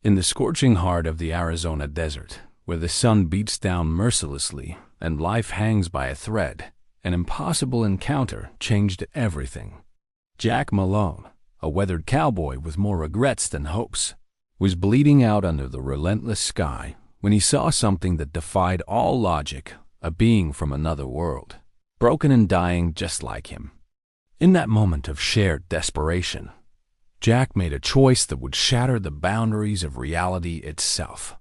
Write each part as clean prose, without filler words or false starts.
In the scorching heart of the Arizona desert, where the sun beats down mercilessly and life hangs by a thread, an impossible encounter changed everything. Jack Malone, a weathered cowboy with more regrets than hopes, was bleeding out under the relentless sky when he saw something that defied all logic, a being from another world, broken and dying just like him. In that moment of shared desperation, Jack made a choice that would shatter the boundaries of reality itself.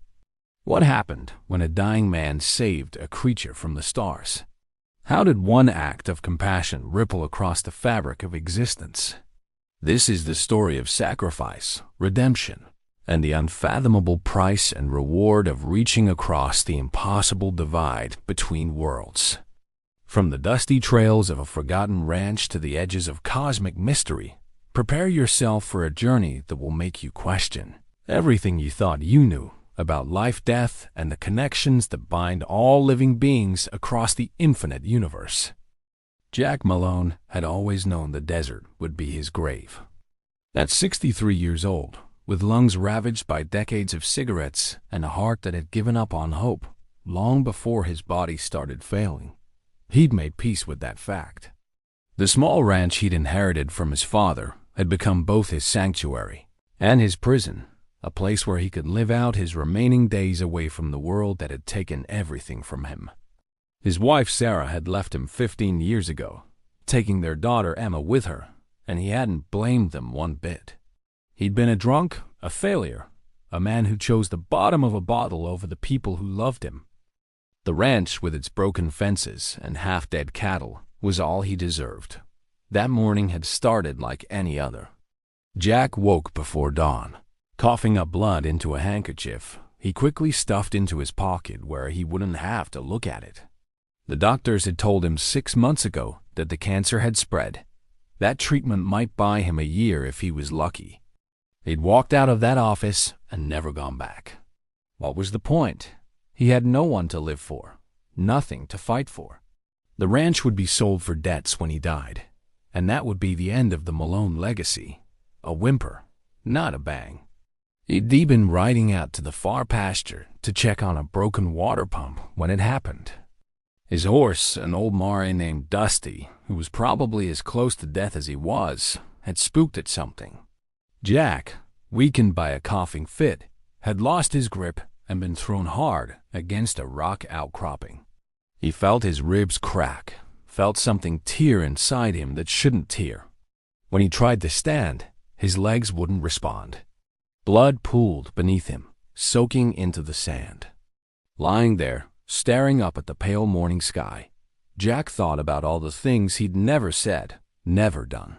What happened when a dying man saved a creature from the stars? How did one act of compassion ripple across the fabric of existence? This is the story of sacrifice, redemption, and the unfathomable price and reward of reaching across the impossible divide between worlds. From the dusty trails of a forgotten ranch to the edges of cosmic mystery, prepare yourself for a journey that will make you question everything you thought you knew about life, death, and the connections that bind all living beings across the infinite universe. Jack Malone had always known the desert would be his grave. At 63 years old, with lungs ravaged by decades of cigarettes and a heart that had given up on hope long before his body started failing, he'd made peace with that fact. The small ranch he'd inherited from his father had become both his sanctuary and his prison, a place where he could live out his remaining days away from the world that had taken everything from him. His wife Sarah had left him 15 years ago, taking their daughter Emma with her, and he hadn't blamed them one bit. He'd been a drunk, a failure, a man who chose the bottom of a bottle over the people who loved him. The ranch, with its broken fences and half-dead cattle, was all he deserved. That morning had started like any other. Jack woke before dawn. Coughing up blood into a handkerchief, he quickly stuffed into his pocket where he wouldn't have to look at it. The doctors had told him 6 months ago that the cancer had spread. That treatment might buy him a year if he was lucky. He'd walked out of that office and never gone back. What was the point? He had no one to live for, nothing to fight for. The ranch would be sold for debts when he died, and that would be the end of the Malone legacy. A whimper, not a bang. He'd been riding out to the far pasture to check on a broken water pump when it happened. His horse, an old Maori named Dusty, who was probably as close to death as he was, had spooked at something. Jack, weakened by a coughing fit, had lost his grip and been thrown hard against a rock outcropping. He felt his ribs crack, felt something tear inside him that shouldn't tear. When he tried to stand, his legs wouldn't respond. Blood pooled beneath him, soaking into the sand. Lying there, staring up at the pale morning sky, Jack thought about all the things he'd never said, never done.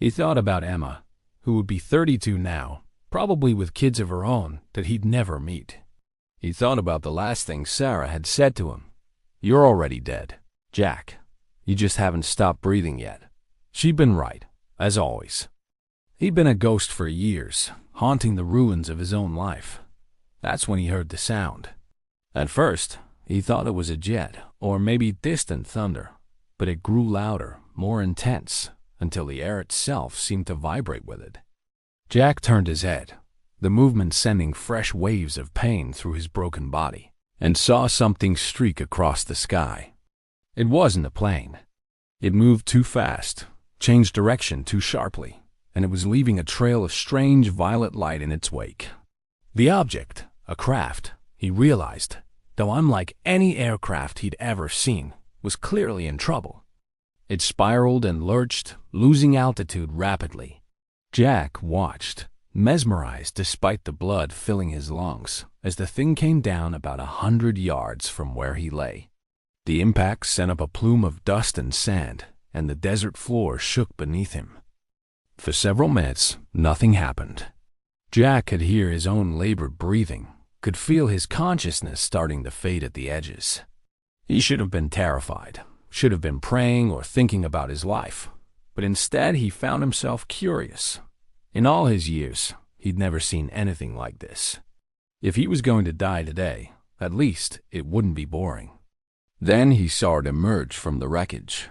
He thought about Emma, who would be 32 now, probably with kids of her own that he'd never meet. He thought about the last thing Sarah had said to him. "You're already dead, Jack. You just haven't stopped breathing yet." She'd been right, as always. He'd been a ghost for years, haunting the ruins of his own life. That's when he heard the sound. At first, he thought it was a jet, or maybe distant thunder, but it grew louder, more intense, until the air itself seemed to vibrate with it. Jack turned his head, the movement sending fresh waves of pain through his broken body, and saw something streak across the sky. It wasn't a plane. It moved too fast, changed direction too sharply, and it was leaving a trail of strange violet light in its wake. The object, a craft, he realized, though unlike any aircraft he'd ever seen, was clearly in trouble. It spiraled and lurched, losing altitude rapidly. Jack watched, mesmerized despite the blood filling his lungs, as the thing came down about 100 yards from where he lay. The impact sent up a plume of dust and sand, and the desert floor shook beneath him. For several minutes, nothing happened. Jack could hear his own labored breathing, could feel his consciousness starting to fade at the edges. He should have been terrified, should have been praying or thinking about his life, but instead he found himself curious. In all his years, he'd never seen anything like this. If he was going to die today, at least it wouldn't be boring. Then he saw it emerge from the wreckage.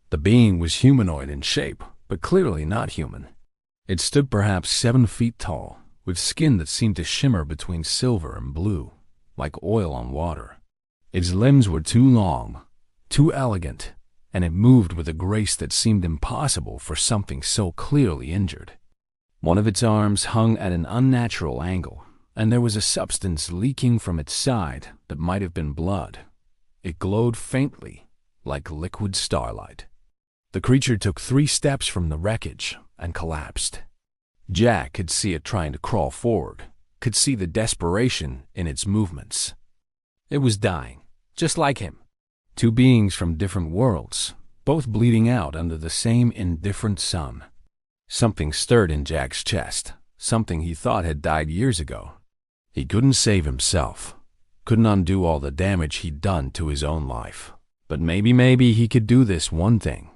The being was humanoid in shape, but clearly not human. It stood perhaps 7 feet tall, with skin that seemed to shimmer between silver and blue, like oil on water. Its limbs were too long, too elegant, and it moved with a grace that seemed impossible for something so clearly injured. One of its arms hung at an unnatural angle, and there was a substance leaking from its side that might have been blood. It glowed faintly, like liquid starlight. The creature took 3 steps from the wreckage and collapsed. Jack could see it trying to crawl forward, could see the desperation in its movements. It was dying, just like him. 2 beings from different worlds, both bleeding out under the same indifferent sun. Something stirred in Jack's chest, something he thought had died years ago. He couldn't save himself, couldn't undo all the damage he'd done to his own life. But maybe he could do this one thing.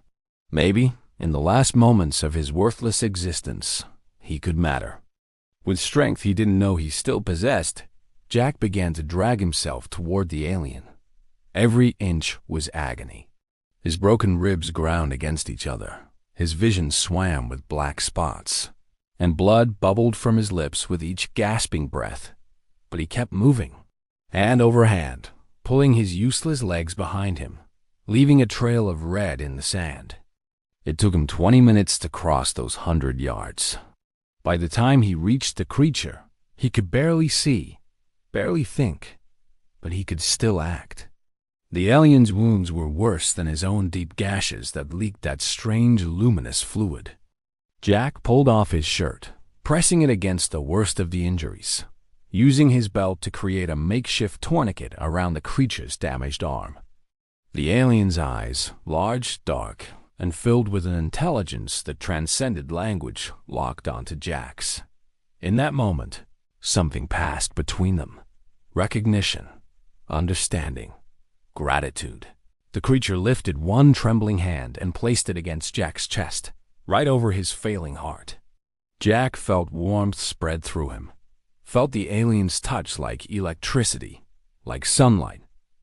Maybe, in the last moments of his worthless existence, he could matter. With strength he didn't know he still possessed, Jack began to drag himself toward the alien. Every inch was agony. His broken ribs ground against each other. His vision swam with black spots, and blood bubbled from his lips with each gasping breath. But he kept moving, hand over hand, pulling his useless legs behind him, leaving a trail of red in the sand. It took him 20 minutes to cross those 100 yards. By the time he reached the creature, he could barely see, barely think, but he could still act. The alien's wounds were worse than his own deep gashes that leaked that strange luminous fluid. Jack pulled off his shirt, pressing it against the worst of the injuries, using his belt to create a makeshift tourniquet around the creature's damaged arm. The alien's eyes, large, dark, and filled with an intelligence that transcended language, locked onto Jack's. In that moment, something passed between them. Recognition, understanding, gratitude. The creature lifted one trembling hand and placed it against Jack's chest, right over his failing heart. Jack felt warmth spread through him, felt the alien's touch like electricity, like sunlight,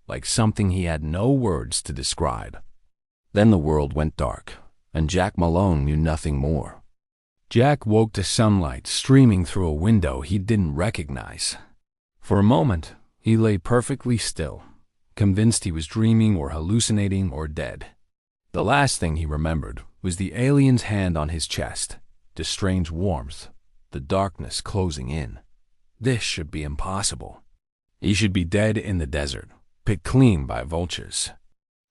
like something he had no words to describe. Then the world went dark, and Jack Malone knew nothing more. Jack woke to sunlight streaming through a window he didn't recognize. For a moment, he lay perfectly still, convinced he was dreaming or hallucinating or dead. The last thing he remembered was the alien's hand on his chest, the strange warmth, the darkness closing in. This should be impossible. He should be dead in the desert, picked clean by vultures.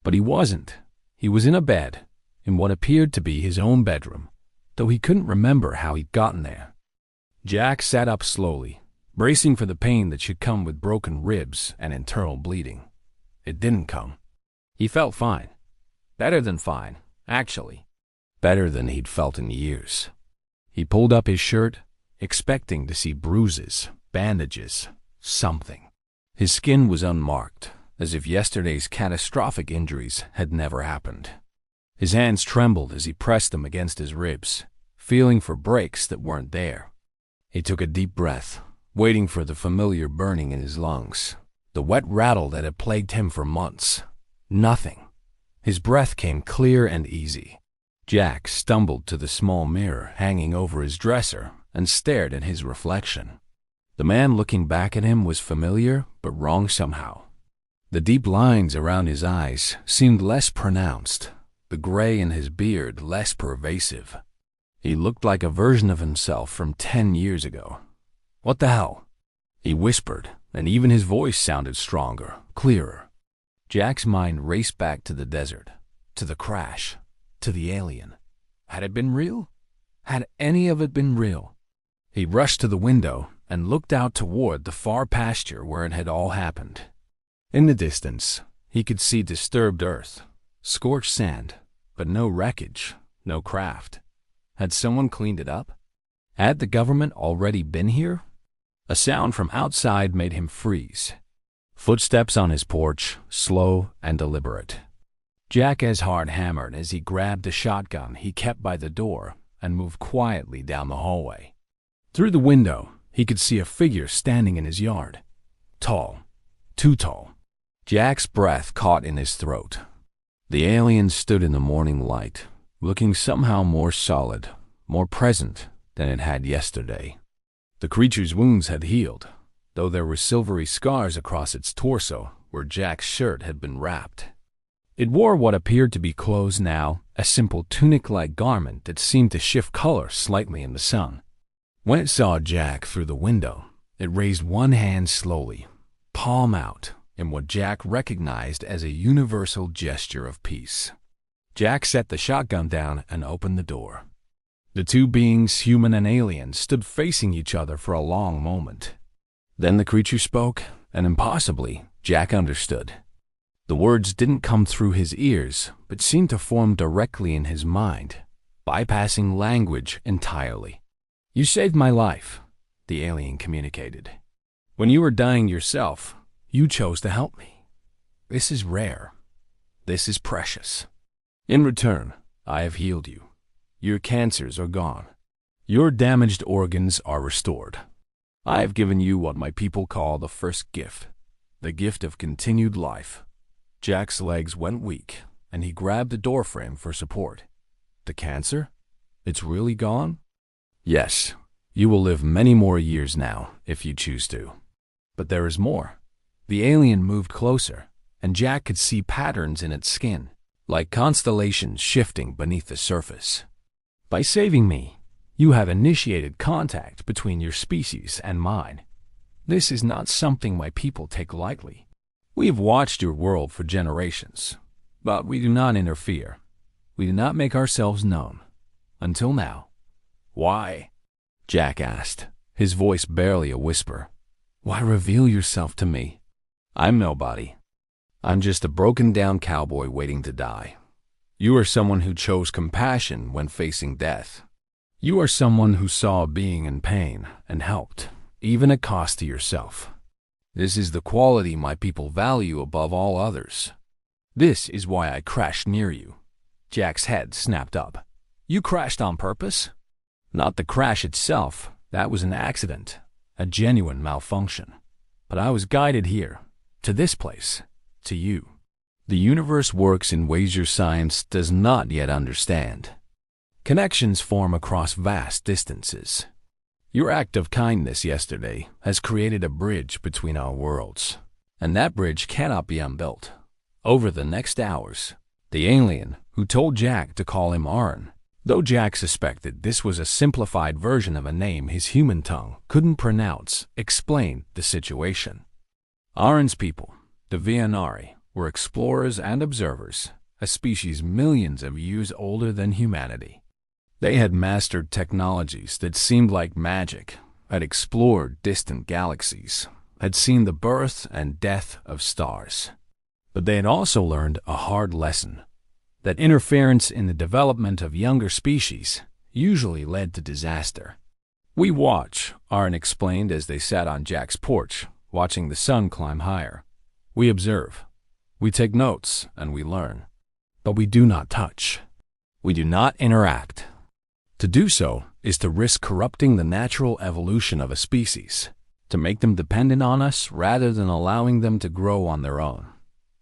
But he wasn't. He was in a bed, in what appeared to be his own bedroom, though he couldn't remember how he'd gotten there. Jack sat up slowly, bracing for the pain that should come with broken ribs and internal bleeding. It didn't come. He felt fine. Better than fine, actually. Better than he'd felt in years. He pulled up his shirt, expecting to see bruises, bandages, something. His skin was unmarked, as if yesterday's catastrophic injuries had never happened. His hands trembled as he pressed them against his ribs, feeling for breaks that weren't there. He took a deep breath, waiting for the familiar burning in his lungs, the wet rattle that had plagued him for months. Nothing. His breath came clear and easy. Jack stumbled to the small mirror hanging over his dresser and stared at his reflection. The man looking back at him was familiar, but wrong somehow. The deep lines around his eyes seemed less pronounced, the gray in his beard less pervasive. He looked like a version of himself from 10 years ago. "What the hell?" he whispered, and even his voice sounded stronger, clearer. Jack's mind raced back to the desert, to the crash, to the alien. Had it been real? Had any of it been real? He rushed to the window and looked out toward the far pasture where it had all happened. In the distance, he could see disturbed earth, scorched sand, but no wreckage, no craft. Had someone cleaned it up? Had the government already been here? A sound from outside made him freeze. Footsteps on his porch, slow and deliberate. Jack's heart hammered as he grabbed the shotgun he kept by the door and moved quietly down the hallway. Through the window, he could see a figure standing in his yard. Tall, too tall. Jack's breath caught in his throat. The alien stood in the morning light, looking somehow more solid, more present than it had yesterday. The creature's wounds had healed, though there were silvery scars across its torso where Jack's shirt had been wrapped. It wore what appeared to be clothes now, a simple tunic-like garment that seemed to shift color slightly in the sun. When it saw Jack through the window, it raised one hand slowly, palm out, in what Jack recognized as a universal gesture of peace. Jack set the shotgun down and opened the door. The two beings, human and alien, stood facing each other for a long moment. Then the creature spoke, and impossibly, Jack understood. The words didn't come through his ears, but seemed to form directly in his mind, bypassing language entirely. "You saved my life," the alien communicated. "When you were dying yourself, you chose to help me. This is rare. This is precious. In return, I have healed you. Your cancers are gone. Your damaged organs are restored. I have given you what my people call the first gift, the gift of continued life." Jack's legs went weak, and he grabbed the doorframe for support. "The cancer? It's really gone?" "Yes, you will live many more years now, if you choose to. But there is more." The alien moved closer, and Jack could see patterns in its skin, like constellations shifting beneath the surface. "By saving me, you have initiated contact between your species and mine. This is not something my people take lightly. We have watched your world for generations, but we do not interfere. We do not make ourselves known. Until now." "Why?" Jack asked, his voice barely a whisper. "Why reveal yourself to me? I'm nobody. I'm just a broken-down cowboy waiting to die. You are someone who chose compassion when facing death. You are someone who saw a being in pain and helped, even at cost to yourself. This is the quality my people value above all others. This is why I crashed near you." Jack's head snapped up. "You crashed on purpose?" "Not the crash itself. That was an accident, a genuine malfunction. But I was guided here, to this place, to you. The universe works in ways your science does not yet understand. Connections form across vast distances. Your act of kindness yesterday has created a bridge between our worlds, and that bridge cannot be unbuilt. Over the next hours, the alien, who told Jack to call him Aaron, though Jack suspected this was a simplified version of a name his human tongue couldn't pronounce, explained the situation. Aaron's people, the Vianari, were explorers and observers, a species millions of years older than humanity. They had mastered technologies that seemed like magic, had explored distant galaxies, had seen the birth and death of stars. But they had also learned a hard lesson, that interference in the development of younger species usually led to disaster. "We watch," Aaron explained as they sat on Jack's porch, watching the sun climb higher. "We observe. We take notes and we learn. But we do not touch. We do not interact. To do so is to risk corrupting the natural evolution of a species, to make them dependent on us rather than allowing them to grow on their own.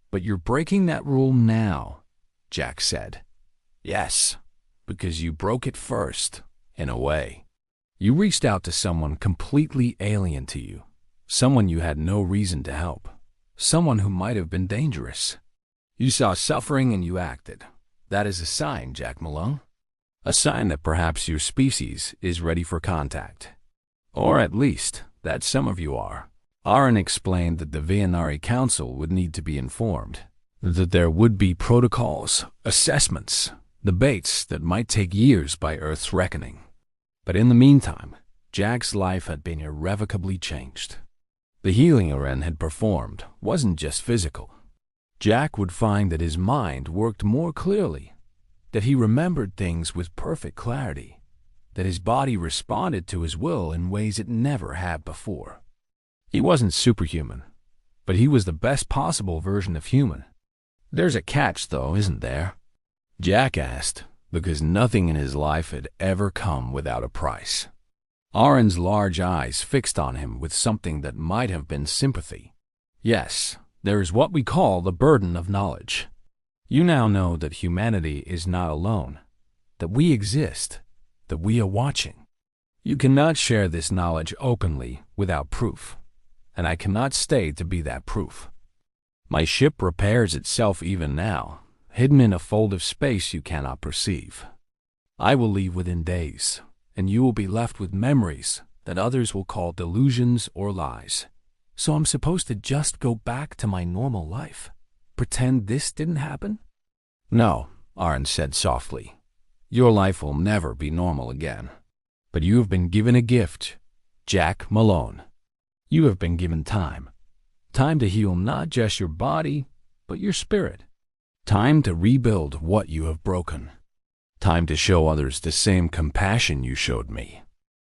But you're breaking that rule now," Jack said. "Yes, because you broke it first, in a way. You reached out to someone completely alien to you, someone you had no reason to help, someone who might have been dangerous. You saw suffering and you acted. That is a sign, Jack Malone. A sign that perhaps your species is ready for contact. Or at least, that some of you are." Aaron explained that the Vianari Council would need to be informed, that there would be protocols, assessments, debates that might take years by Earth's reckoning. But in the meantime, Jack's life had been irrevocably changed. The healing Aaron had performed wasn't just physical. Jack would find that his mind worked more clearly, that he remembered things with perfect clarity, that his body responded to his will in ways it never had before. He wasn't superhuman, but he was the best possible version of human. "There's a catch, though, isn't there?" Jack asked, because nothing in his life had ever come without a price. Aaron's large eyes fixed on him with something that might have been sympathy. "Yes, there is what we call the burden of knowledge. You now know that humanity is not alone, that we exist, that we are watching. You cannot share this knowledge openly without proof, and I cannot stay to be that proof. My ship repairs itself even now, hidden in a fold of space you cannot perceive. I will leave within days, and you will be left with memories that others will call delusions or lies. So I'm supposed to just go back to my normal life? Pretend this didn't happen? No, Arn said softly. Your life will never be normal again. But you have been given a gift, Jack Malone. You have been given time. Time to heal not just your body, but your spirit. Time to rebuild what you have broken. Time to show others the same compassion you showed me.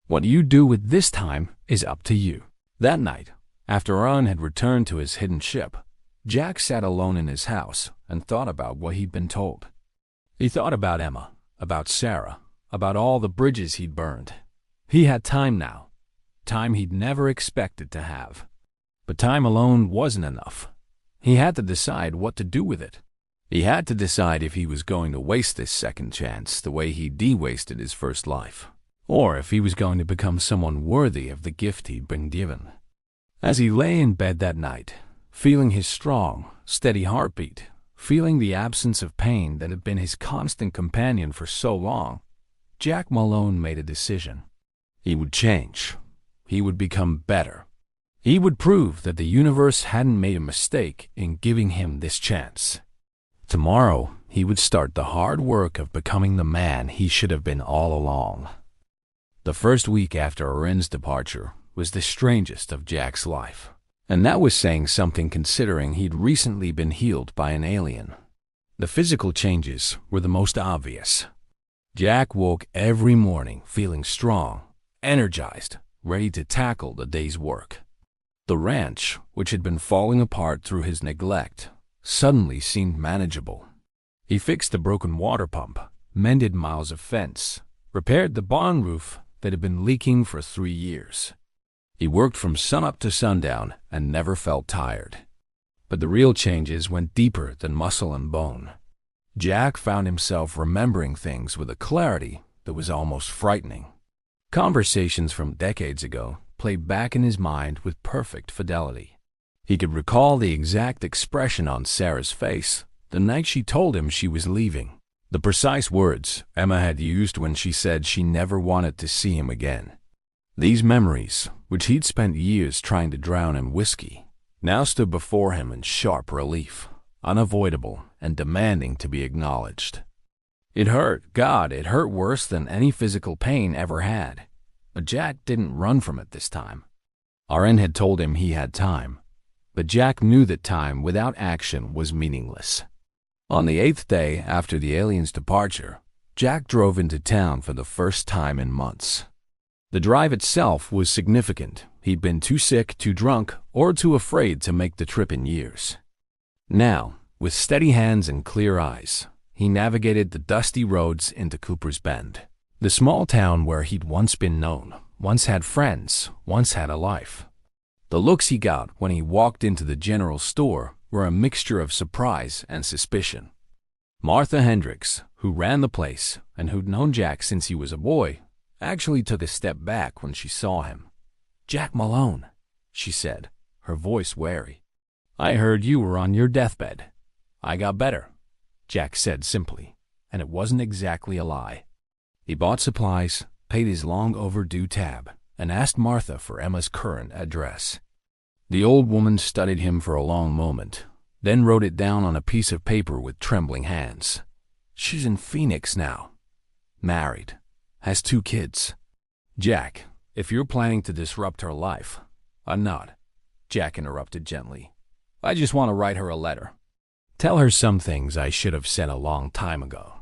What you do with this time is up to you. That night, after Arn had returned to his hidden ship, Jack sat alone in his house and thought about what he'd been told. He thought about Emma, about Sarah, about all the bridges he'd burned. He had time now, time he'd never expected to have. But time alone wasn't enough. He had to decide what to do with it. He had to decide if he was going to waste this second chance the way he de-wasted his first life, or if he was going to become someone worthy of the gift he'd been given. As he lay in bed that night, feeling his strong, steady heartbeat, feeling the absence of pain that had been his constant companion for so long, Jack Malone made a decision. He would change. He would become better. He would prove that the universe hadn't made a mistake in giving him this chance. Tomorrow, he would start the hard work of becoming the man he should have been all along. The first week after Arin's departure was the strangest of Jack's life. And that was saying something considering he'd recently been healed by an alien. The physical changes were the most obvious. Jack woke every morning feeling strong, energized, ready to tackle the day's work. The ranch, which had been falling apart through his neglect, suddenly seemed manageable. He fixed a broken water pump, mended miles of fence, repaired the barn roof that had been leaking for 3 years. He worked from sunup to sundown and never felt tired. But the real changes went deeper than muscle and bone. Jack found himself remembering things with a clarity that was almost frightening. Conversations from decades ago played back in his mind with perfect fidelity. He could recall the exact expression on Sarah's face the night she told him she was leaving, the precise words Emma had used when she said she never wanted to see him again. These memories, which he'd spent years trying to drown in whiskey, now stood before him in sharp relief, unavoidable and demanding to be acknowledged. It hurt, God, it hurt worse than any physical pain ever had. But Jack didn't run from it this time. Arin had told him he had time, but Jack knew that time without action was meaningless. On the 8th day after the alien's departure, Jack drove into town for the first time in months. The drive itself was significant. He'd been too sick, too drunk, or too afraid to make the trip in years. Now, with steady hands and clear eyes, he navigated the dusty roads into Cooper's Bend, the small town where he'd once been known, once had friends, once had a life. The looks he got when he walked into the general store were a mixture of surprise and suspicion. Martha Hendricks, who ran the place and who'd known Jack since he was a boy, actually took a step back when she saw him. "Jack Malone," she said, her voice wary. "I heard you were on your deathbed." "I got better," Jack said simply, and it wasn't exactly a lie. He bought supplies, paid his long-overdue tab, and asked Martha for Emma's current address. The old woman studied him for a long moment, then wrote it down on a piece of paper with trembling hands. "She's in Phoenix now. Married. Has 2 kids. Jack, if you're planning to disrupt her life..." "I'm not," Jack interrupted gently. "I just want to write her a letter. Tell her some things I should have said a long time ago.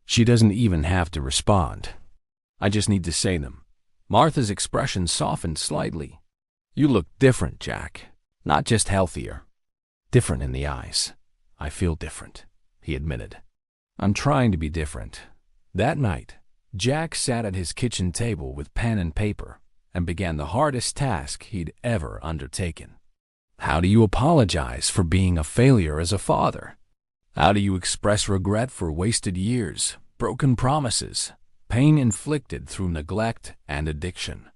She doesn't even have to respond. I just need to say them." Martha's expression softened slightly. "You look different, Jack. Not just healthier. Different in the eyes." "I feel different," he admitted. "I'm trying to be different." That night, Jack sat at his kitchen table with pen and paper and began the hardest task he'd ever undertaken. How do you apologize for being a failure as a father? How do you express regret for wasted years, broken promises, pain inflicted through neglect and addiction.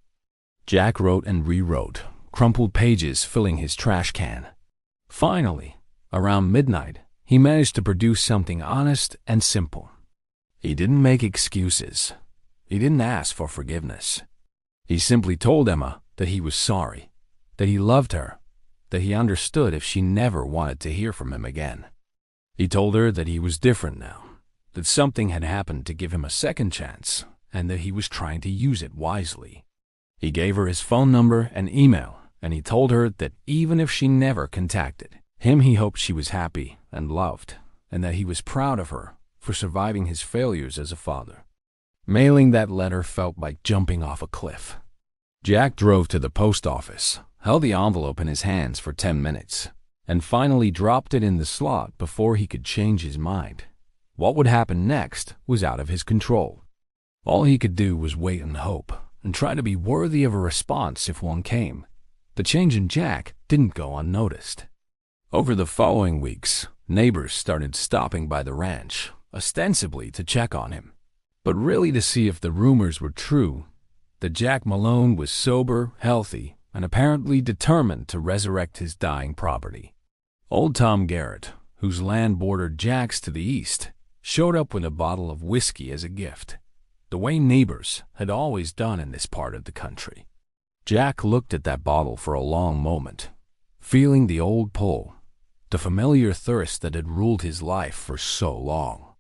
Jack wrote and rewrote, crumpled pages filling his trash can. Finally, around midnight, he managed to produce something honest and simple. He didn't make excuses. He didn't ask for forgiveness. He simply told Emma that he was sorry, that he loved her, that he understood if she never wanted to hear from him again. He told her that he was different now, that something had happened to give him a second chance, and that he was trying to use it wisely. He gave her his phone number and email, and he told her that even if she never contacted him, he hoped she was happy and loved, and that he was proud of her for surviving his failures as a father. Mailing that letter felt like jumping off a cliff. Jack drove to the post office, held the envelope in his hands for 10 minutes, and finally dropped it in the slot before he could change his mind. What would happen next was out of his control. All he could do was wait and hope, and try to be worthy of a response if one came. The change in Jack didn't go unnoticed. Over the following weeks, neighbors started stopping by the ranch, ostensibly to check on him, but really to see if the rumors were true, that Jack Malone was sober, healthy, and apparently determined to resurrect his dying property. Old Tom Garrett, whose land bordered Jack's to the east, showed up with a bottle of whiskey as a gift, the way neighbors had always done in this part of the country. Jack looked at that bottle for a long moment, feeling the old pull, the familiar thirst that had ruled his life for so long.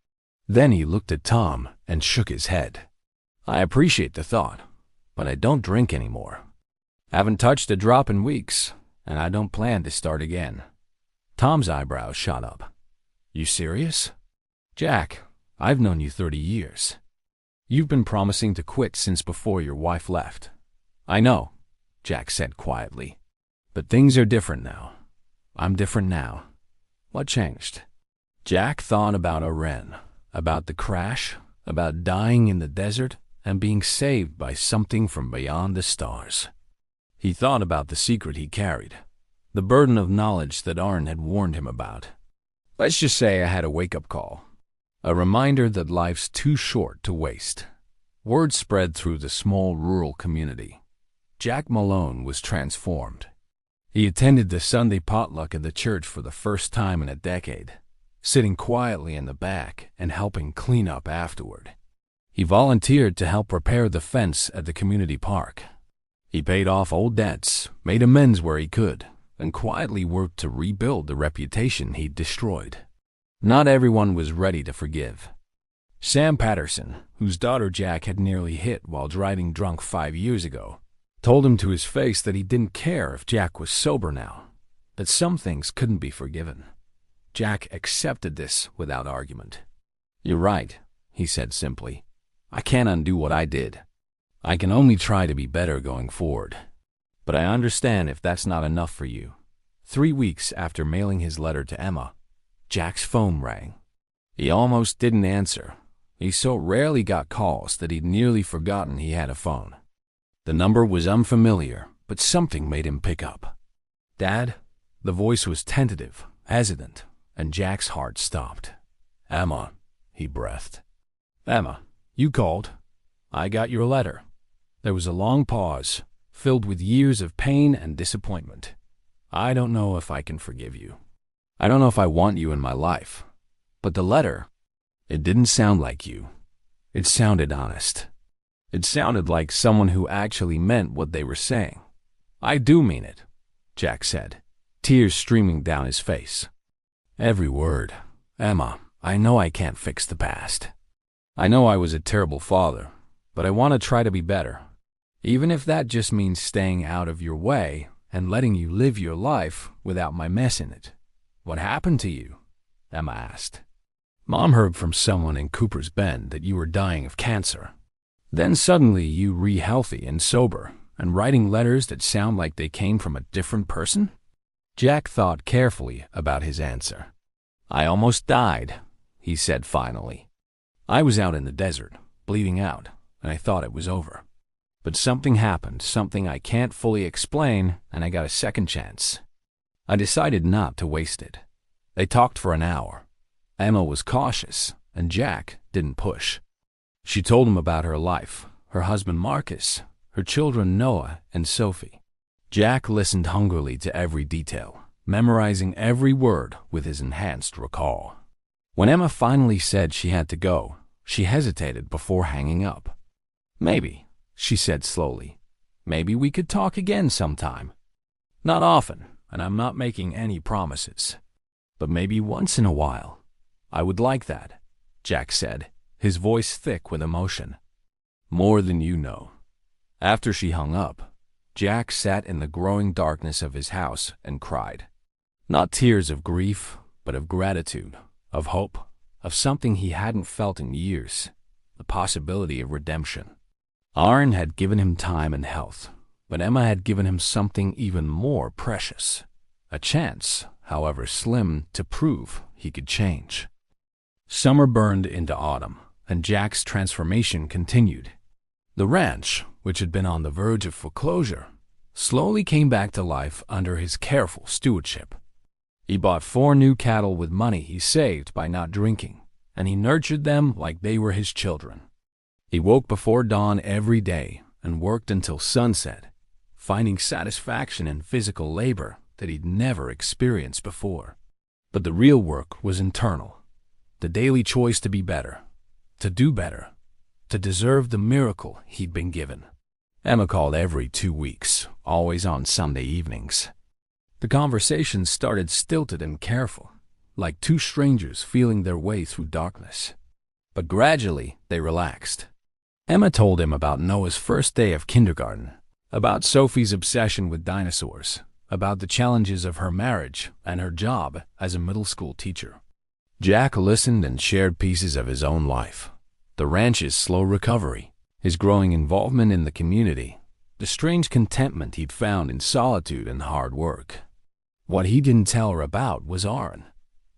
Then he looked at Tom and shook his head. "I appreciate the thought, but I don't drink anymore. Haven't touched a drop in weeks, and I don't plan to start again." Tom's eyebrows shot up. "You serious?" "Jack, I've known you 30 years. You've been promising to quit since before your wife left." "I know," Jack said quietly. "But things are different now. I'm different now." "What changed?" Jack thought about Oren, about the crash, about dying in the desert and being saved by something from beyond the stars. He thought about the secret he carried, the burden of knowledge that Arn had warned him about. Let's just say I had a wake-up call, a reminder that life's too short to waste. Word spread through the small rural community. Jack Malone was transformed. He attended the Sunday potluck at the church for the first time in a decade, sitting quietly in the back and helping clean up afterward. He volunteered to help repair the fence at the community park. He paid off old debts, made amends where he could, and quietly worked to rebuild the reputation he'd destroyed. Not everyone was ready to forgive. Sam Patterson, whose daughter Jack had nearly hit while driving drunk 5 years ago, told him to his face that he didn't care if Jack was sober now, that some things couldn't be forgiven. Jack accepted this without argument. "You're right," he said simply. "I can't undo what I did. I can only try to be better going forward. But I understand if that's not enough for you." 3 weeks after mailing his letter to Emma, Jack's phone rang. He almost didn't answer. He so rarely got calls that he'd nearly forgotten he had a phone. The number was unfamiliar, but something made him pick up. "Dad?" The voice was tentative, hesitant, and Jack's heart stopped. "Emma," he breathed. "Emma, you called. I got your letter." There was a long pause, filled with years of pain and disappointment. "I don't know if I can forgive you. I don't know if I want you in my life. But the letter, it didn't sound like you. It sounded honest. It sounded like someone who actually meant what they were saying." "I do mean it," Jack said, tears streaming down his face. "Every word. Emma, I know I can't fix the past. I know I was a terrible father, but I want to try to be better. Even if that just means staying out of your way and letting you live your life without my mess in it." "What happened to you?" Emma asked. "Mom heard from someone in Cooper's Bend that you were dying of cancer. Then suddenly you re-healthy and sober and writing letters that sound like they came from a different person?" Jack thought carefully about his answer. "I almost died," he said finally. "I was out in the desert, bleeding out, and I thought it was over. But something happened, something I can't fully explain, and I got a second chance. I decided not to waste it." They talked for an hour. Emma was cautious, and Jack didn't push. She told him about her life, her husband Marcus, her children Noah and Sophie. Jack listened hungrily to every detail, memorizing every word with his enhanced recall. When Emma finally said she had to go, she hesitated before hanging up. "Maybe," she said slowly, "maybe we could talk again sometime. Not often, and I'm not making any promises. But maybe once in a while. I would like that," Jack said, his voice thick with emotion. "More than you know." After she hung up, Jack sat in the growing darkness of his house and cried. Not tears of grief, but of gratitude, of hope, of something he hadn't felt in years, the possibility of redemption. Arn had given him time and health, but Emma had given him something even more precious, a chance, however slim, to prove he could change. Summer burned into autumn, and Jack's transformation continued. The ranch, which had been on the verge of foreclosure, slowly came back to life under his careful stewardship. He bought 4 new cattle with money he saved by not drinking, and he nurtured them like they were his children. He woke before dawn every day and worked until sunset, finding satisfaction in physical labor that he'd never experienced before. But the real work was internal, the daily choice to be better, to do better, to deserve the miracle he'd been given. Emma called every 2 weeks, always on Sunday evenings. The conversation started stilted and careful, like 2 strangers feeling their way through darkness. But gradually, they relaxed. Emma told him about Noah's first day of kindergarten, about Sophie's obsession with dinosaurs, about the challenges of her marriage and her job as a middle school teacher. Jack listened and shared pieces of his own life, the ranch's slow recovery, his growing involvement in the community, the strange contentment he'd found in solitude and hard work. What he didn't tell her about was Arn.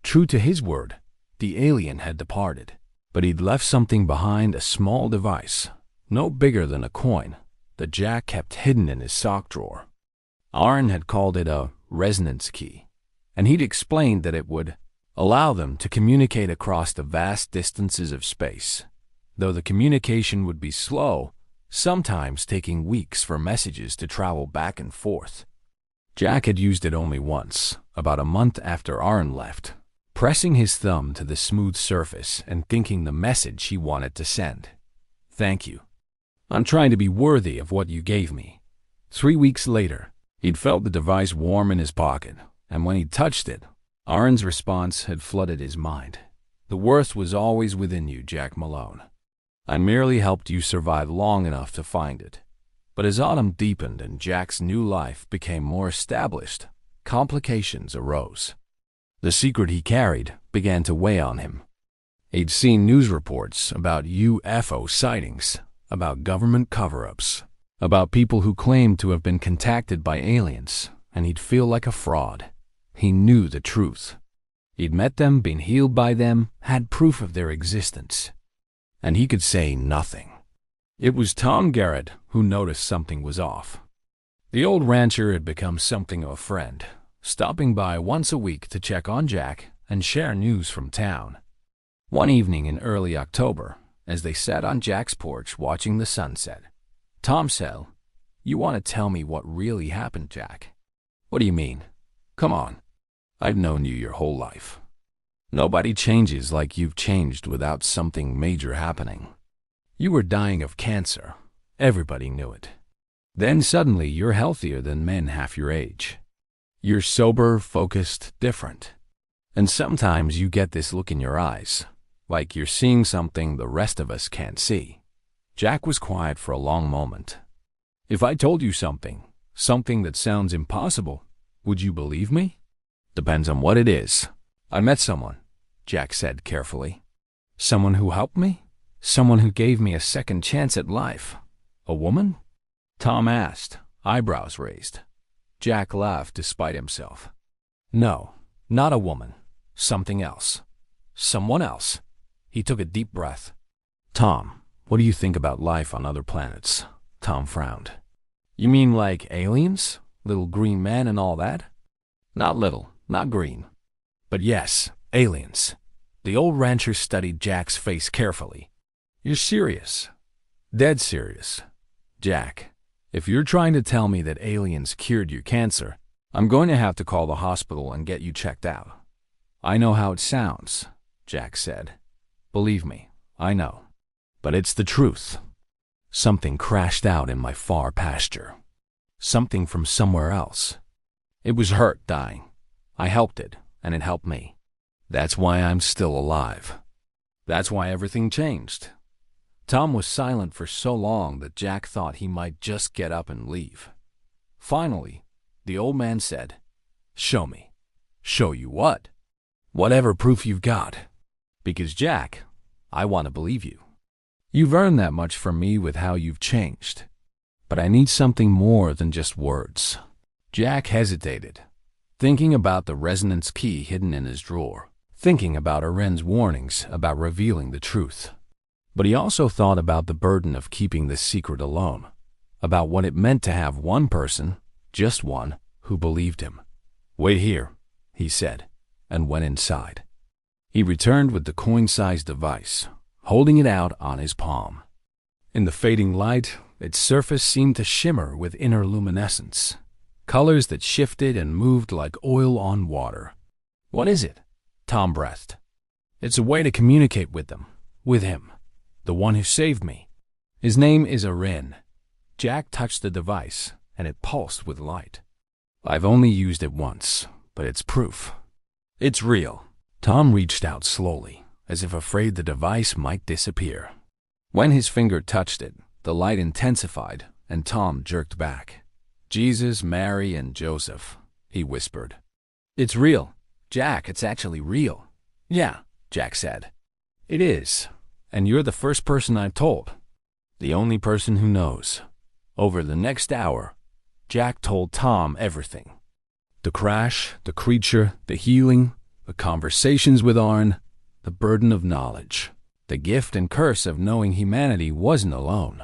True to his word, the alien had departed, but he'd left something behind, a small device, no bigger than a coin, that Jack kept hidden in his sock drawer. Arn had called it a resonance key, and he'd explained that it would allow them to communicate across the vast distances of space, though the communication would be slow, sometimes taking weeks for messages to travel back and forth. Jack had used it only once, about a month after Arn left, pressing his thumb to the smooth surface and thinking the message he wanted to send. "Thank you. I'm trying to be worthy of what you gave me." 3 weeks later, he'd felt the device warm in his pocket, and when he touched it, Arn's response had flooded his mind. "The worth was always within you, Jack Malone. I merely helped you survive long enough to find it." But as autumn deepened and Jack's new life became more established, complications arose. The secret he carried began to weigh on him. He'd seen news reports about UFO sightings, about government cover-ups, about people who claimed to have been contacted by aliens, and he'd feel like a fraud. He knew the truth. He'd met them, been healed by them, had proof of their existence. And he could say nothing. It was Tom Garrett who noticed something was off. The old rancher had become something of a friend, stopping by once a week to check on Jack and share news from town. One evening in early October, as they sat on Jack's porch watching the sunset, Tom said, "You want to tell me what really happened, Jack?" "What do you mean? Come on. I've known you your whole life. Nobody changes like you've changed without something major happening. You were dying of cancer. Everybody knew it. Then suddenly you're healthier than men half your age. You're sober, focused, different. And sometimes you get this look in your eyes, like you're seeing something the rest of us can't see." Jack was quiet for a long moment. "If I told you something that sounds impossible, would you believe me?" "Depends on what it is." "I met someone," Jack said carefully. "Someone who helped me? Someone who gave me a second chance at life. A woman?" Tom asked, eyebrows raised. Jack laughed despite himself. "No, not a woman. Something else. Someone else." He took a deep breath. "Tom, what do you think about life on other planets?" Tom frowned. "You mean like aliens? Little green men and all that?" "Not little, not green. But yes, aliens." The old rancher studied Jack's face carefully. You're serious. Dead serious. Jack, if you're trying to tell me that aliens cured your cancer, I'm going to have to call the hospital and get you checked out. I know how it sounds, Jack said. Believe me, I know. But it's the truth. Something crashed out in my far pasture. Something from somewhere else. It was hurt dying. I helped it, and it helped me. That's why I'm still alive. That's why everything changed. Tom was silent for so long that Jack thought he might just get up and leave. Finally, the old man said, "Show me." "Show you what?" "Whatever proof you've got. Because, Jack, I want to believe you. You've earned that much from me with how you've changed. But I need something more than just words." Jack hesitated, thinking about the resonance key hidden in his drawer, thinking about Aren's warnings about revealing the truth. But he also thought about the burden of keeping this secret alone, about what it meant to have one person, just one, who believed him. "Wait here," he said, and went inside. He returned with the coin-sized device, holding it out on his palm. In the fading light, its surface seemed to shimmer with inner luminescence, colors that shifted and moved like oil on water. "What is it?" Tom breathed. "It's a way to communicate with them, with him, the one who saved me. His name is Aren." Jack touched the device, and it pulsed with light. "I've only used it once, but it's proof. It's real." Tom reached out slowly, as if afraid the device might disappear. When his finger touched it, the light intensified, and Tom jerked back. "Jesus, Mary, and Joseph," he whispered. "It's real. Jack, it's actually real." "Yeah," Jack said. "It is. And you're the first person I've told. The only person who knows." Over the next hour, Jack told Tom everything. The crash, the creature, the healing, the conversations with Aren, the burden of knowledge, the gift and curse of knowing humanity wasn't alone.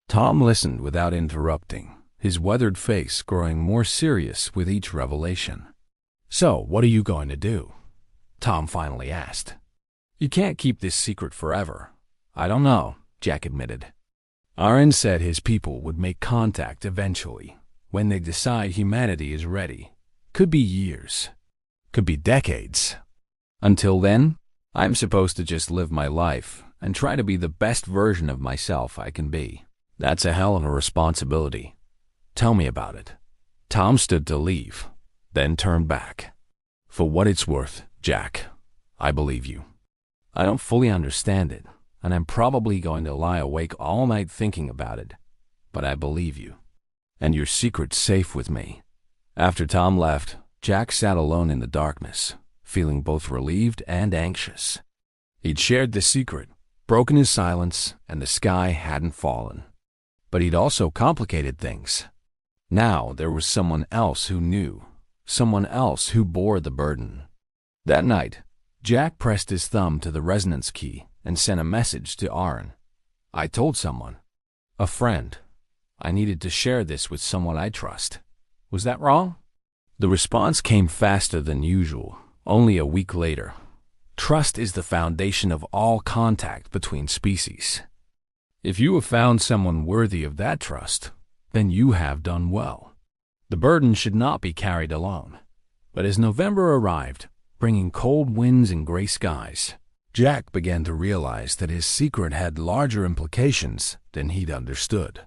Tom listened without interrupting, his weathered face growing more serious with each revelation. "So, what are you going to do?" Tom finally asked. "You can't keep this secret forever." "I don't know," Jack admitted. "Aren said his people would make contact eventually, when they decide humanity is ready. Could be years. Could be decades. Until then, I'm supposed to just live my life and try to be the best version of myself I can be. That's a hell of a responsibility. Tell me about it." Tom stood to leave, then turned back. "For what it's worth, Jack, I believe you. I don't fully understand it, and I'm probably going to lie awake all night thinking about it, but I believe you. And your secret's safe with me." After Tom left, Jack sat alone in the darkness, feeling both relieved and anxious. He'd shared the secret, broken his silence, and the sky hadn't fallen. But he'd also complicated things. Now there was someone else who knew, someone else who bore the burden. That night, Jack pressed his thumb to the resonance key and sent a message to Aren. "I told someone. A friend. I needed to share this with someone I trust. Was that wrong?" The response came faster than usual, only a week later. "Trust is the foundation of all contact between species. If you have found someone worthy of that trust, then you have done well. The burden should not be carried alone." But as November arrived, bringing cold winds and gray skies, Jack began to realize that his secret had larger implications than he'd understood.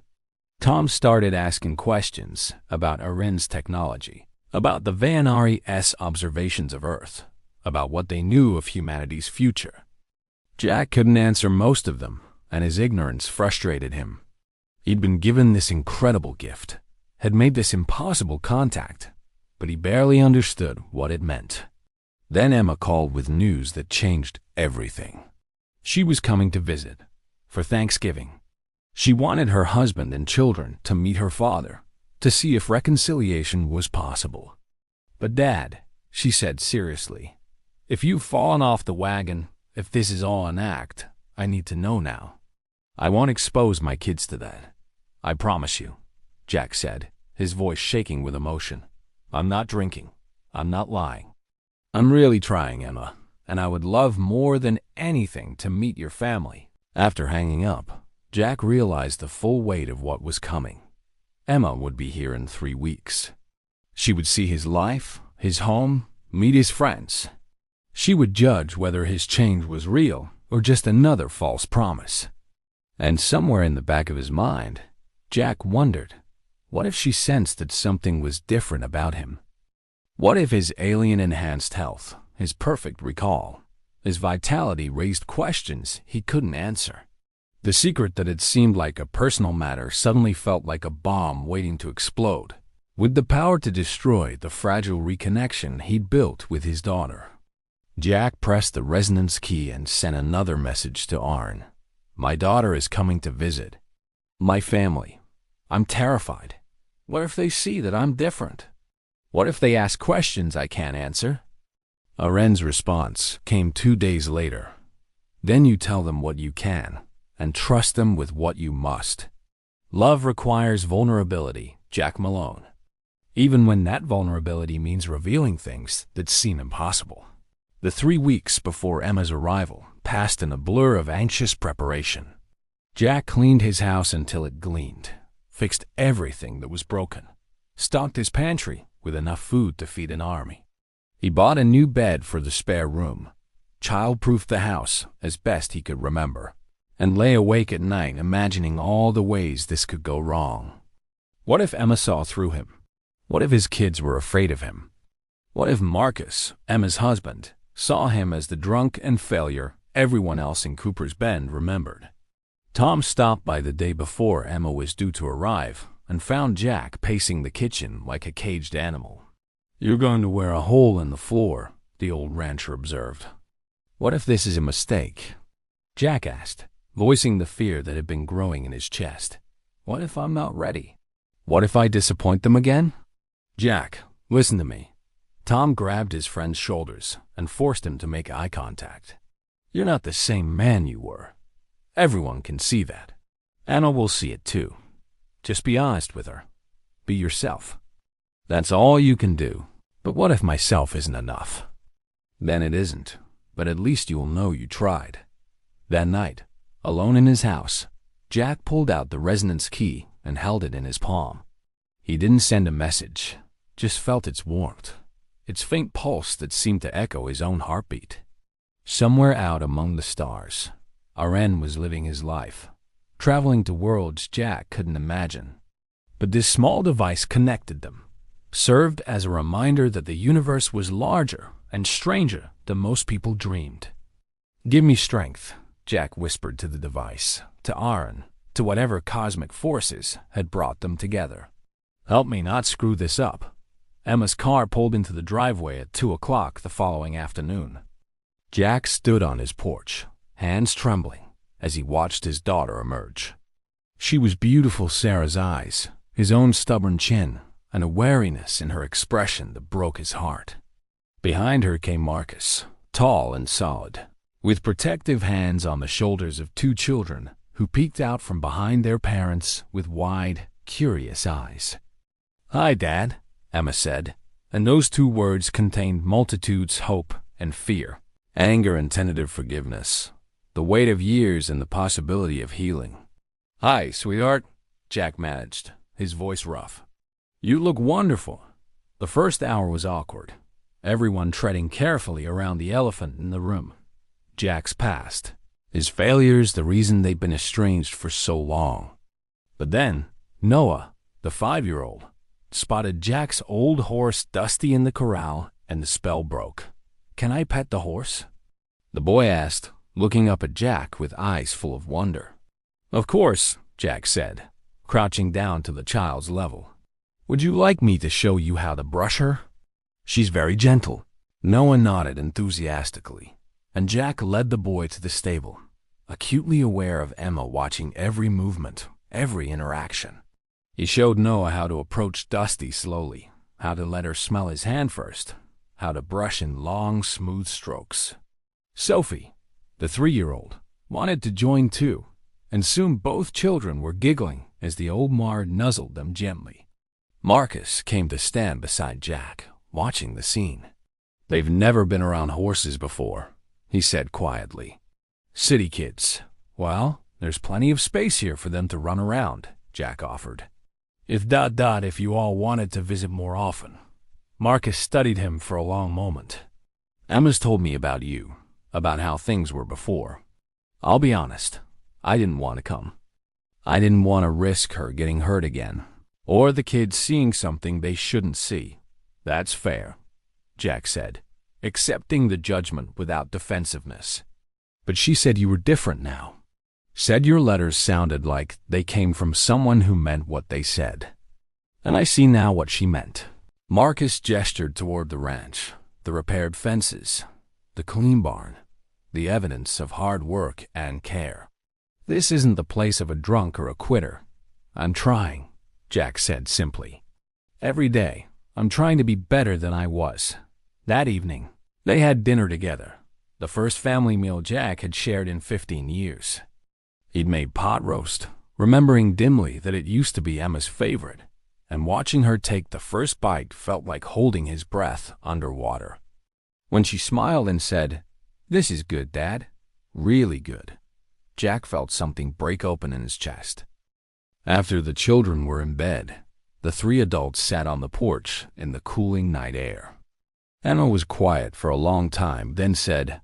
Tom started asking questions about Aren's technology, about the Vanari's observations of Earth, about what they knew of humanity's future. Jack couldn't answer most of them, and his ignorance frustrated him. He'd been given this incredible gift, had made this impossible contact, but he barely understood what it meant. Then Emma called with news that changed everything. She was coming to visit, for Thanksgiving. She wanted her husband and children to meet her father, to see if reconciliation was possible. "But Dad," she said seriously, "if you've fallen off the wagon, if this is all an act, I need to know now. I won't expose my kids to that. I promise you," Jack said, his voice shaking with emotion. "I'm not drinking. I'm not lying. I'm really trying, Emma, and I would love more than anything to meet your family." After hanging up, Jack realized the full weight of what was coming. Emma would be here in 3 weeks. She would see his life, his home, meet his friends. She would judge whether his change was real or just another false promise. And somewhere in the back of his mind, Jack wondered, what if she sensed that something was different about him? What if his alien-enhanced health, his perfect recall, his vitality raised questions he couldn't answer? The secret that had seemed like a personal matter suddenly felt like a bomb waiting to explode, with the power to destroy the fragile reconnection he'd built with his daughter. Jack pressed the resonance key and sent another message to Arn. My daughter is coming to visit. My family. I'm terrified. What if they see that I'm different? What if they ask questions I can't answer? Aren's response came 2 days later. Then you tell them what you can, and trust them with what you must. Love requires vulnerability, Jack Malone. Even when that vulnerability means revealing things that seem impossible. The 3 weeks before Emma's arrival passed in a blur of anxious preparation. Jack cleaned his house until it gleamed, fixed everything that was broken, stocked his pantry with enough food to feed an army. He bought a new bed for the spare room, child-proofed the house as best he could remember, and lay awake at night imagining all the ways this could go wrong. What if Emma saw through him? What if his kids were afraid of him? What if Marcus, Emma's husband, saw him as the drunk and failure everyone else in Cooper's Bend remembered? Tom stopped by the day before Emma was due to arrive and found Jack pacing the kitchen like a caged animal. You're going to wear a hole in the floor, the old rancher observed. What if this is a mistake? Jack asked, voicing the fear that had been growing in his chest. What if I'm not ready? What if I disappoint them again? Jack, listen to me. Tom grabbed his friend's shoulders and forced him to make eye contact. You're not the same man you were. Everyone can see that. Anna will see it too. Just be honest with her. Be yourself. That's all you can do. But what if myself isn't enough? Then it isn't, but at least you'll know you tried. That night, alone in his house, Jack pulled out the resonance key and held it in his palm. He didn't send a message, just felt its warmth, its faint pulse that seemed to echo his own heartbeat. Somewhere out among the stars, Aren was living his life, traveling to worlds Jack couldn't imagine. But this small device connected them, served as a reminder that the universe was larger and stranger than most people dreamed. Give me strength, Jack whispered to the device, to Aren, to whatever cosmic forces had brought them together. Help me not screw this up. Emma's car pulled into the driveway at 2 o'clock the following afternoon. Jack stood on his porch, hands trembling, as he watched his daughter emerge. She was beautiful Sarah's eyes, his own stubborn chin, and a wariness in her expression that broke his heart. Behind her came Marcus, tall and solid, with protective hands on the shoulders of 2 children who peeked out from behind their parents with wide, curious eyes. Hi, Dad, Emma said, and those 2 words contained multitudes' hope and fear, anger and tentative forgiveness, the weight of years and the possibility of healing. Hi, sweetheart, Jack managed, his voice rough. You look wonderful. The first hour was awkward, everyone treading carefully around the elephant in the room. Jack's past, his failures, the reason they'd been estranged for so long. But then, Noah, the 5-year-old, spotted Jack's old horse Dusty in the corral, and the spell broke. Can I pet the horse? The boy asked, looking up at Jack with eyes full of wonder. Of course, Jack said, crouching down to the child's level. Would you like me to show you how to brush her? She's very gentle. Noah nodded enthusiastically, and Jack led the boy to the stable, acutely aware of Emma watching every movement, every interaction. He showed Noah how to approach Dusty slowly, how to let her smell his hand first, how to brush in long, smooth strokes. Sophie, the 3-year-old, wanted to join too, and soon both children were giggling as the old Mar nuzzled them gently. Marcus came to stand beside Jack, watching the scene. They've never been around horses before, he said quietly. City kids, Well, there's plenty of space here for them to run around, Jack offered. If you all wanted to visit more often. Marcus studied him for a long moment. Emma's told me about you, about how things were before. I'll be honest, I didn't want to come. I didn't want to risk her getting hurt again, or the kids seeing something they shouldn't see. That's fair, Jack said, accepting the judgment without defensiveness. But she said you were different now. Said your letters sounded like they came from someone who meant what they said. And I see now what she meant. Marcus gestured toward the ranch, the repaired fences, the clean barn, the evidence of hard work and care. This isn't the place of a drunk or a quitter. I'm trying, Jack said simply. Every day, I'm trying to be better than I was. That evening, they had dinner together, the first family meal Jack had shared in 15 years. He'd made pot roast, remembering dimly that it used to be Emma's favorite, and watching her take the first bite felt like holding his breath underwater. When she smiled and said, "This is good, Dad. Really good," Jack felt something break open in his chest. After the children were in bed, the three adults sat on the porch in the cooling night air. Emma was quiet for a long time, then said,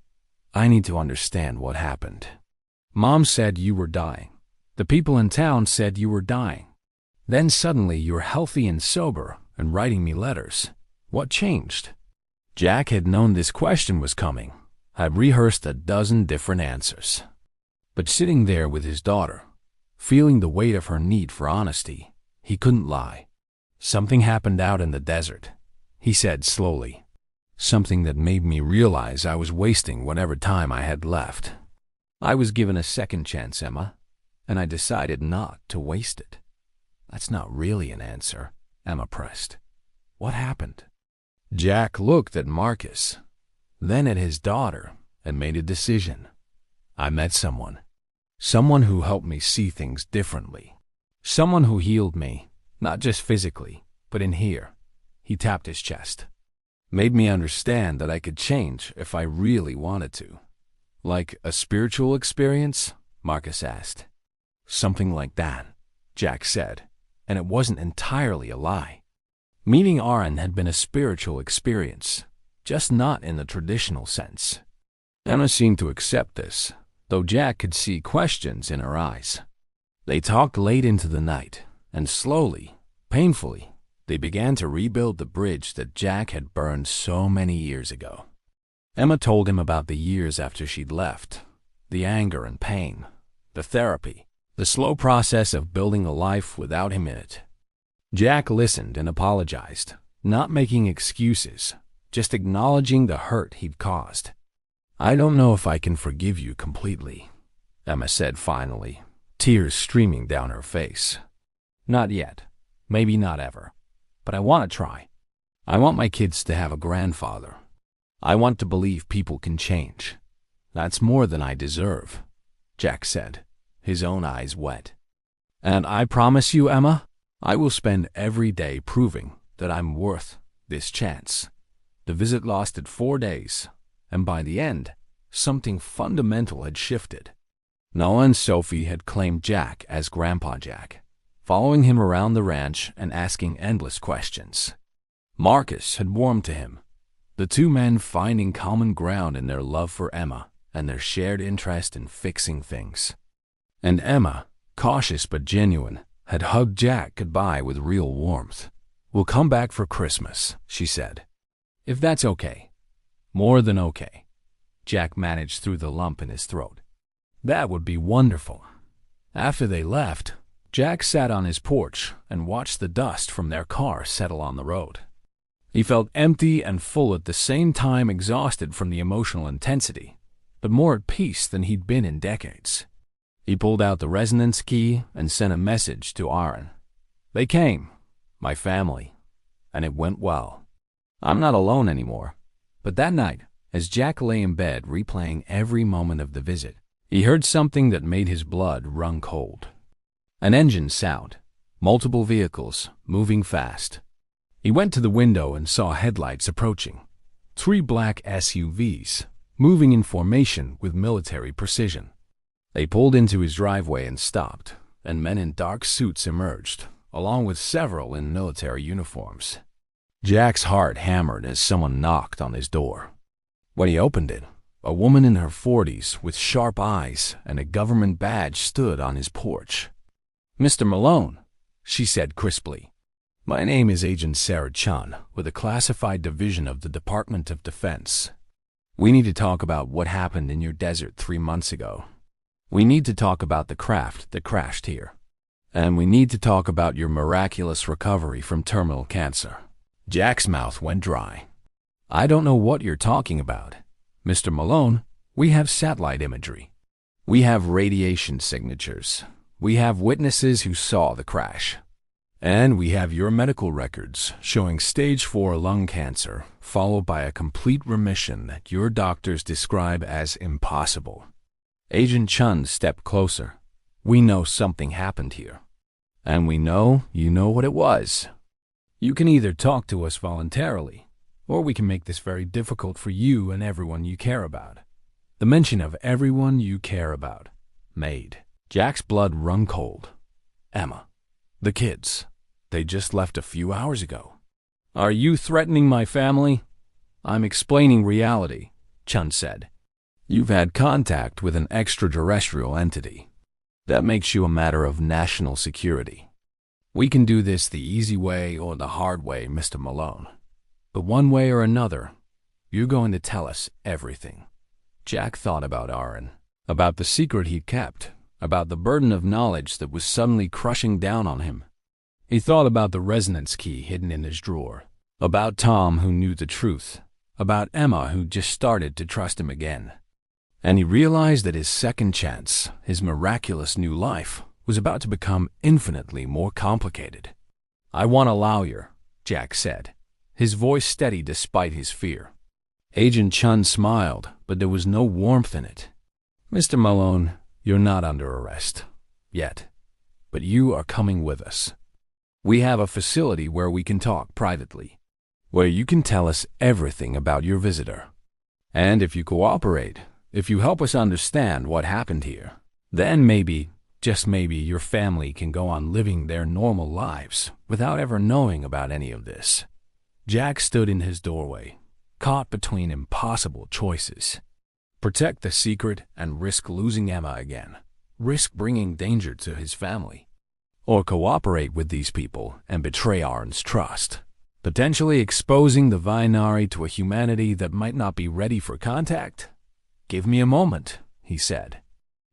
"I need to understand what happened. Mom said you were dying. The people in town said you were dying. Then suddenly you were healthy and sober and writing me letters. What changed?" Jack had known this question was coming, had rehearsed a dozen different answers. But sitting there with his daughter, feeling the weight of her need for honesty, he couldn't lie. "Something happened out in the desert," he said slowly. "Something that made me realize I was wasting whatever time I had left. I was given a second chance, Emma, and I decided not to waste it." "That's not really an answer," Emma pressed. "What happened?" Jack looked at Marcus, then at his daughter, and made a decision. "I met someone. Someone who helped me see things differently. Someone who healed me, not just physically, but in here." He tapped his chest. "Made me understand that I could change if I really wanted to." "Like a spiritual experience?" Marcus asked. "Something like that," Jack said, and it wasn't entirely a lie. Meeting Aaron had been a spiritual experience, just not in the traditional sense. Emma seemed to accept this, though Jack could see questions in her eyes. They talked late into the night, and slowly, painfully, they began to rebuild the bridge that Jack had burned so many years ago. Emma told him about the years after she'd left, the anger and pain, the therapy, the slow process of building a life without him in it. Jack listened and apologized, not making excuses, just acknowledging the hurt he'd caused. "I don't know if I can forgive you completely," Emma said finally, tears streaming down her face. "Not yet, maybe not ever, but I want to try. I want my kids to have a grandfather. I want to believe people can change. That's more than I deserve," Jack said, his own eyes wet. "And I promise you, Emma, I will spend every day proving that I'm worth this chance." The visit lasted 4 days, and by the end, something fundamental had shifted. Noah and Sophie had claimed Jack as Grandpa Jack, following him around the ranch and asking endless questions. Marcus had warmed to him, the two men finding common ground in their love for Emma and their shared interest in fixing things. And Emma, cautious but genuine, had hugged Jack goodbye with real warmth. "We'll come back for Christmas," she said. "If that's okay." "More than okay," Jack managed through the lump in his throat. "That would be wonderful." After they left, Jack sat on his porch and watched the dust from their car settle on the road. He felt empty and full at the same time, exhausted from the emotional intensity, but more at peace than he'd been in decades. He pulled out the resonance key and sent a message to Aaron. "They came, my family, and it went well. I'm not alone anymore." But that night, as Jack lay in bed replaying every moment of the visit, he heard something that made his blood run cold. An engine sound, multiple vehicles moving fast. He went to the window and saw headlights approaching. 3 black SUVs, moving in formation with military precision. They pulled into his driveway and stopped, and men in dark suits emerged, along with several in military uniforms. Jack's heart hammered as someone knocked on his door. When he opened it, a woman in her 40s with sharp eyes and a government badge stood on his porch. "Mr. Malone," she said crisply. "My name is Agent Sarah Chun with the Classified Division of the Department of Defense. We need to talk about what happened in your desert 3 months ago. We need to talk about the craft that crashed here. And we need to talk about your miraculous recovery from terminal cancer." Jack's mouth went dry. "I don't know what you're talking about. Mr. Malone, we have satellite imagery. We have radiation signatures. We have witnesses who saw the crash. And we have your medical records showing stage 4 lung cancer, followed by a complete remission that your doctors describe as impossible." Agent Chun stepped closer. "We know something happened here. And we know you know what it was. You can either talk to us voluntarily, or we can make this very difficult for you and everyone you care about." The mention of everyone you care about made Jack's blood run cold. Emma. The kids. They just left a few hours ago. "Are you threatening my family?" "I'm explaining reality," Chun said. "You've had contact with an extraterrestrial entity. That makes you a matter of national security. We can do this the easy way or the hard way, Mr. Malone. But one way or another, you're going to tell us everything." Jack thought about Aaron, about the secret he'd kept, about the burden of knowledge that was suddenly crushing down on him. He thought about the resonance key hidden in his drawer, about Tom who knew the truth, about Emma who just started to trust him again. And he realized that his second chance, his miraculous new life, was about to become infinitely more complicated. "I want a lawyer," Jack said, his voice steady despite his fear. Agent Chun smiled, but there was no warmth in it. "Mr. Malone, you're not under arrest. Yet. But you are coming with us. We have a facility where we can talk privately, where you can tell us everything about your visitor. And if you cooperate, if you help us understand what happened here, then maybe, just maybe, your family can go on living their normal lives without ever knowing about any of this." Jack stood in his doorway, caught between impossible choices. Protect the secret and risk losing Emma again, risk bringing danger to his family. Or cooperate with these people and betray Aaron's trust, potentially exposing the Vinari to a humanity that might not be ready for contact. "Give me a moment," he said.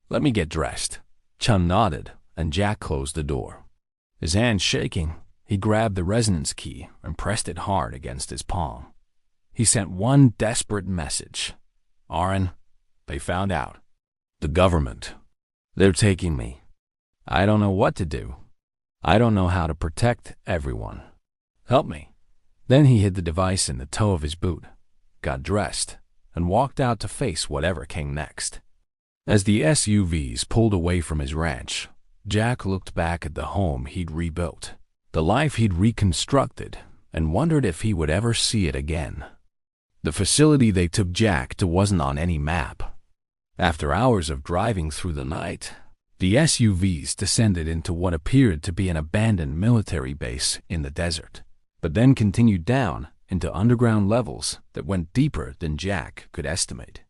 "Let me get dressed." Chun nodded, and Jack closed the door. His hand shaking, he grabbed the resonance key and pressed it hard against his palm. He sent one desperate message. "Aaron, they found out. The government. They're taking me. I don't know what to do. I don't know how to protect everyone. Help me." Then he hid the device in the toe of his boot, got dressed, and walked out to face whatever came next. As the SUVs pulled away from his ranch, Jack looked back at the home he'd rebuilt, the life he'd reconstructed, and wondered if he would ever see it again. The facility they took Jack to wasn't on any map. After hours of driving through the night, the SUVs descended into what appeared to be an abandoned military base in the desert, but then continued down into underground levels that went deeper than Jack could estimate.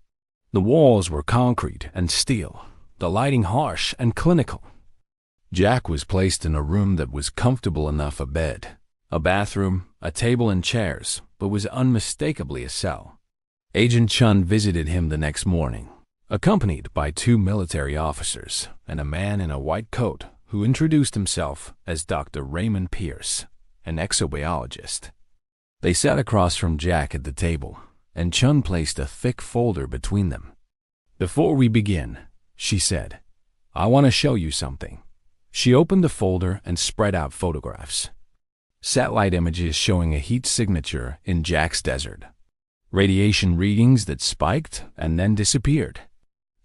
The walls were concrete and steel, the lighting harsh and clinical. Jack was placed in a room that was comfortable enough a bed, a bathroom, a table and chairs, but was unmistakably a cell. Agent Chun visited him the next morning, accompanied by 2 military officers and a man in a white coat who introduced himself as Dr. Raymond Pierce, an exobiologist. They sat across from Jack at the table, and Chun placed a thick folder between them. "Before we begin," she said, "I want to show you something." She opened the folder and spread out photographs. Satellite images showing a heat signature in Jack's desert. Radiation readings that spiked and then disappeared.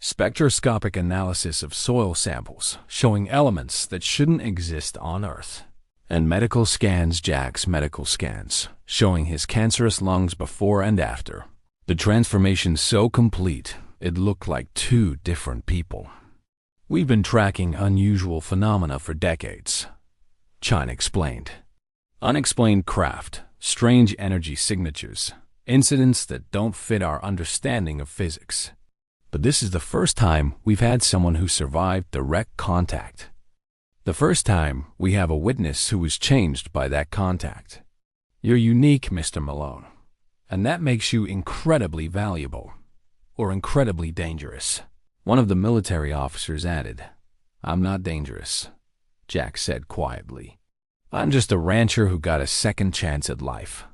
Spectroscopic analysis of soil samples showing elements that shouldn't exist on Earth. And medical scans, Jack's medical scans, showing his cancerous lungs before and after. The transformation so complete, it looked like 2 different people. We've been tracking unusual phenomena for decades, Chan explained. Unexplained craft, strange energy signatures, incidents that don't fit our understanding of physics. But this is the first time we've had someone who survived direct contact. The first time we have a witness who was changed by that contact. You're unique, Mr. Malone, and that makes you incredibly valuable, or incredibly dangerous. One of the military officers added, "I'm not dangerous," Jack said quietly. "I'm just a rancher who got a second chance at life.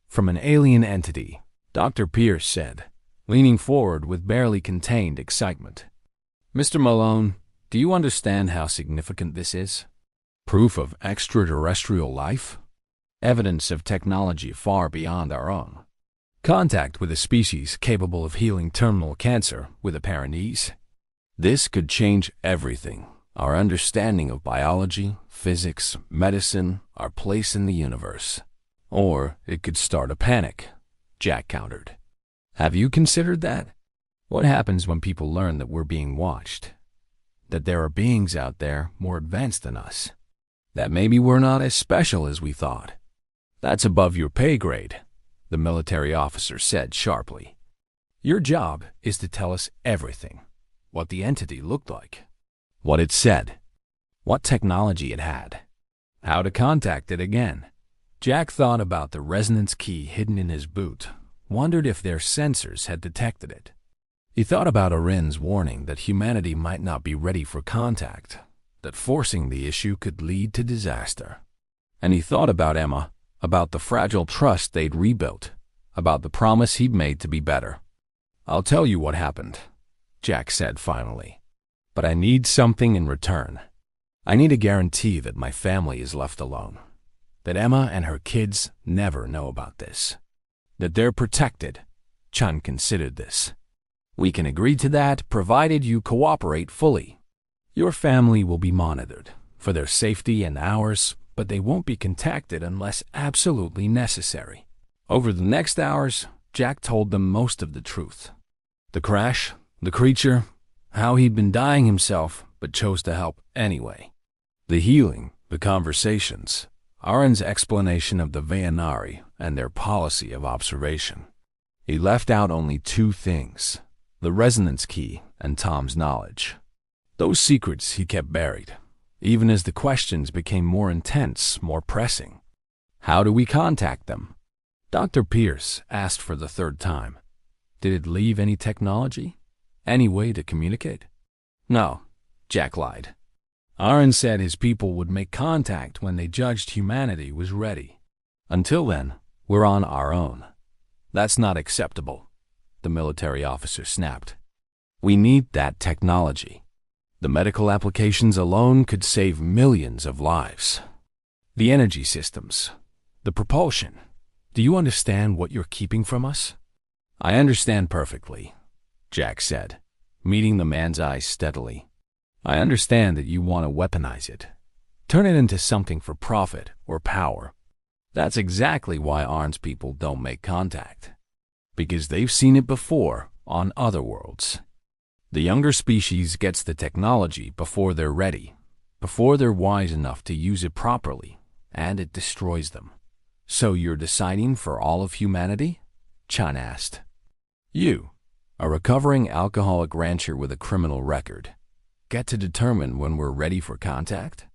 From an alien entity," Dr. Pierce said, leaning forward with barely contained excitement. "Mr. Malone, do you understand how significant this is? Proof of extraterrestrial life? Evidence of technology far beyond our own. Contact with a species capable of healing terminal cancer with apparent ease. This could change everything. Our understanding of biology, physics, medicine, our place in the universe. Or it could start a panic," Jack countered. "Have you considered that? What happens when people learn that we're being watched? That there are beings out there more advanced than us? That maybe we're not as special as we thought?" "That's above your pay grade," the military officer said sharply. "Your job is to tell us everything. What the entity looked like, what it said, what technology it had, how to contact it again." Jack thought about the resonance key hidden in his boot, wondered if their sensors had detected it. He thought about Orin's warning that humanity might not be ready for contact, that forcing the issue could lead to disaster. And he thought about Emma, about the fragile trust they'd rebuilt, about the promise he'd made to be better. "I'll tell you what happened," Jack said finally. "But I need something in return. I need a guarantee that my family is left alone, that Emma and her kids never know about this, that they're protected." Chan considered this. "We can agree to that provided you cooperate fully. Your family will be monitored for their safety and ours, but they won't be contacted unless absolutely necessary." Over the next hours, Jack told them most of the truth. The crash, the creature, how he'd been dying himself but chose to help anyway. The healing, the conversations, Aaron's explanation of the Veyanari and their policy of observation. He left out only two things, the resonance key and Tom's knowledge. Those secrets he kept buried, even as the questions became more intense, more pressing. "How do we contact them?" Dr. Pierce asked for the third time. "Did it leave any technology? Any way to communicate?" "No," Jack lied. "Aaron said his people would make contact when they judged humanity was ready. Until then, we're on our own." "That's not acceptable," the military officer snapped. "We need that technology. The medical applications alone could save millions of lives. The energy systems, the propulsion. Do you understand what you're keeping from us?" "I understand perfectly," Jack said, meeting the man's eyes steadily. "I understand that you want to weaponize it, turn it into something for profit or power. That's exactly why Arn's people don't make contact, because they've seen it before on other worlds. The younger species gets the technology before they're ready, before they're wise enough to use it properly, and it destroys them." "So you're deciding for all of humanity?" Chan asked. "You, a recovering alcoholic rancher with a criminal record, get to determine when we're ready for contact?"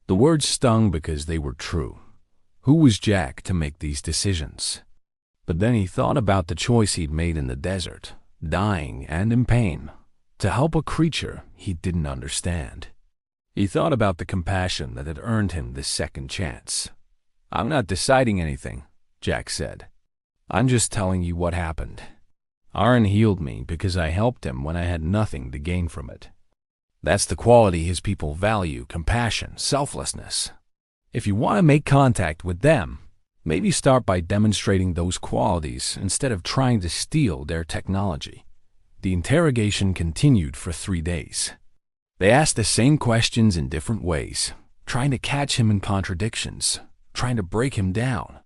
The words stung because they were true. Who was Jack to make these decisions? But then he thought about the choice he'd made in the desert, dying and in pain, to help a creature he didn't understand. He thought about the compassion that had earned him this second chance. "I'm not deciding anything," Jack said. "I'm just telling you what happened. Aaron healed me because I helped him when I had nothing to gain from it. That's the quality his people value, compassion, selflessness. If you want to make contact with them, maybe start by demonstrating those qualities instead of trying to steal their technology." The interrogation continued for 3 days. They asked the same questions in different ways, trying to catch him in contradictions, trying to break him down.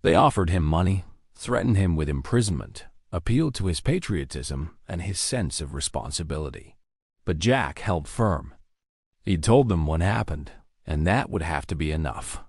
They offered him money, threatened him with imprisonment, appealed to his patriotism and his sense of responsibility. But Jack held firm. He told them what happened, and that would have to be enough.